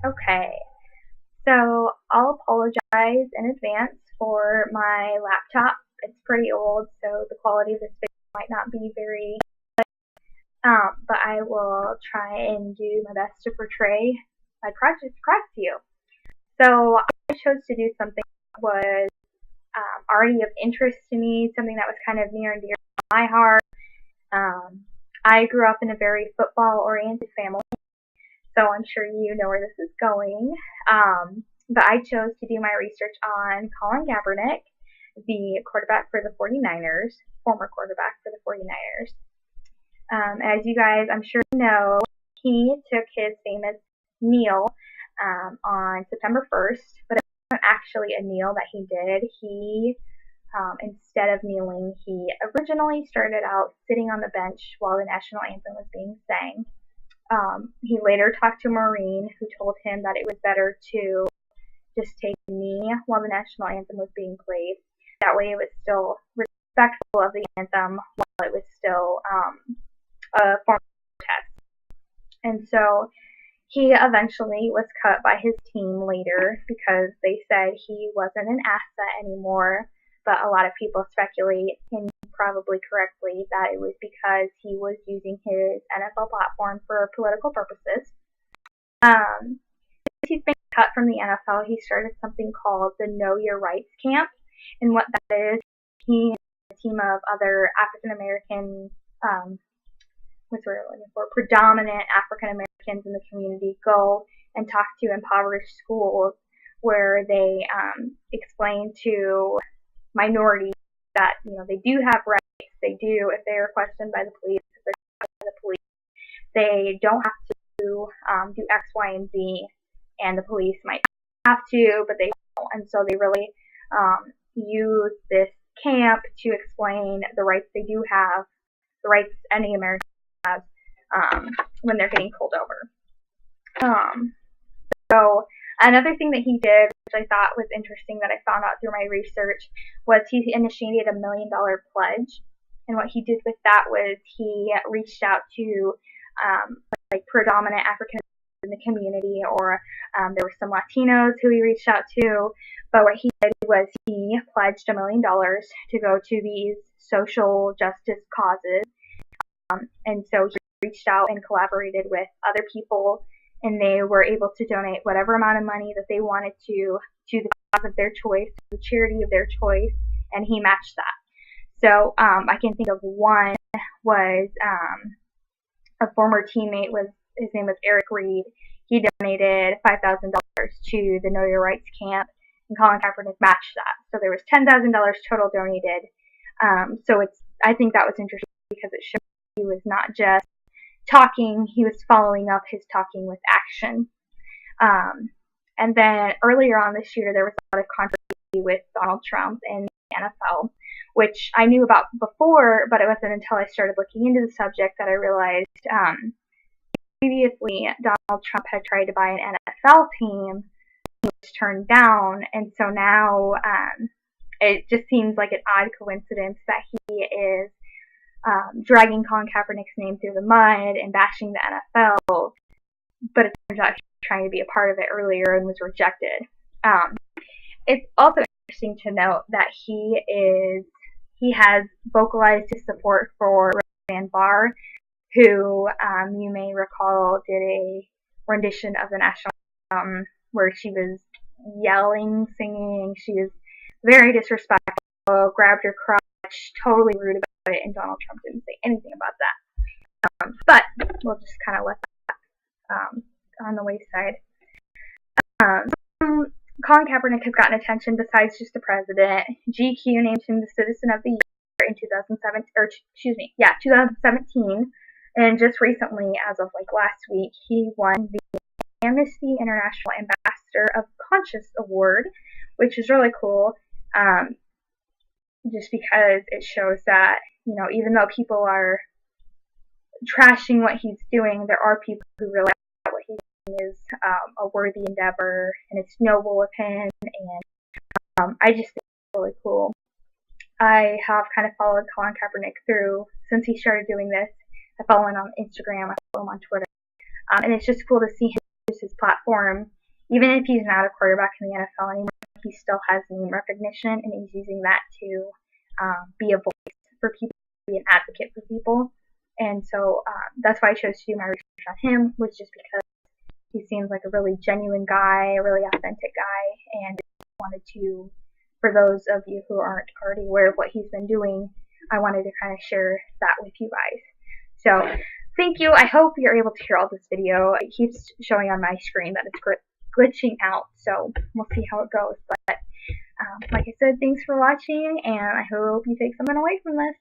Okay, so I'll apologize in advance for my laptop. It's pretty old, so the quality of this video might not be very, but I will try and do my best to portray my project across to you. So I chose to do something that was already of interest to me, something that was kind of near and dear to my heart. I grew up in a very football-oriented family, so I'm sure you know where this is going. But I chose to do my research on Colin Kaepernick, the quarterback for the 49ers, former quarterback for the 49ers. As you guys, I'm sure know, he took his famous kneel on September 1st, but it wasn't actually a kneel that he did. Instead of kneeling, he originally started out sitting on the bench while the national anthem was being sang. He later talked to a Marine who told him that it was better to just take a knee while the national anthem was being played. That way it was still respectful of the anthem while it was still a form of protest. And so he eventually was cut by his team later because they said he wasn't an asset anymore. But a lot of people speculate, and probably correctly, that it was because he was using his NFL platform for political purposes. Since he's been cut from the NFL, he started something called the Know Your Rights Camp. And what that is, he and a team of other African American, predominant African Americans in the community go and talk to impoverished schools where they explain to minorities that they do have rights. They do, if they are questioned by the police, if they're questioned by the police, they don't have to do X, Y, and Z, and the police might have to, but they don't. And so they really use this camp to explain the rights they do have, the rights any American has when they're getting pulled over. So another thing that he did, which I thought was interesting that I found out through my research, was he initiated $1 million pledge. And what he did with that was he reached out to predominant African in the community, or there were some Latinos who he reached out to. But what he did was he pledged $1 million to go to these social justice causes. And so he reached out and collaborated with other people, and they were able to donate whatever amount of money that they wanted to the cause of their choice, the charity of their choice, and he matched that. So I can think of one was a former teammate, his name was Eric Reed. He donated $5,000 to the Know Your Rights camp, and Colin Kaepernick matched that. So there was $10,000 total donated. I think that was interesting because it showed he was not just talking, he was following up his talking with action. And then earlier on this year, there was a lot of controversy with Donald Trump and the NFL, which I knew about before, but it wasn't until I started looking into the subject that I realized previously Donald Trump had tried to buy an NFL team. He was turned down, and so now it just seems like an odd coincidence that he is dragging Colin Kaepernick's name through the mud and bashing the NFL, but it turns out he was trying to be a part of it earlier and was rejected. It's also interesting to note that he has vocalized his support for Roseanne Barr, who you may recall did a rendition of the national anthem where she was yelling, singing. She was very disrespectful, grabbed her crotch, totally rude about it, and Donald Trump didn't say anything about that. But we'll just kind of let that on the wayside. Colin Kaepernick has gotten attention besides just the president. GQ named him the Citizen of the Year in 2017, and just recently, as of last week, he won the Amnesty International Ambassador of Conscience Award, which is really cool. Just because it shows that even though people are trashing what he's doing, there are people who realize that what he's doing is a worthy endeavor, and it's noble of him, and I just think it's really cool. I have kind of followed Colin Kaepernick through since he started doing this. I follow him on Instagram, I follow him on Twitter, and it's just cool to see him use his platform even if he's not a quarterback in the NFL anymore, he still has name recognition, and he's using that to be a voice for people, be an advocate for people. And so that's why I chose to do my research on him, was just because he seems like a really genuine guy, a really authentic guy, and I wanted to, for those of you who aren't already aware of what he's been doing, I wanted to kind of share that with you guys. So thank you. I hope you're able to hear all this video. It keeps showing on my screen that it's glitching out, so we'll see how it goes. But like I said, thanks for watching, and I hope you take something away from this.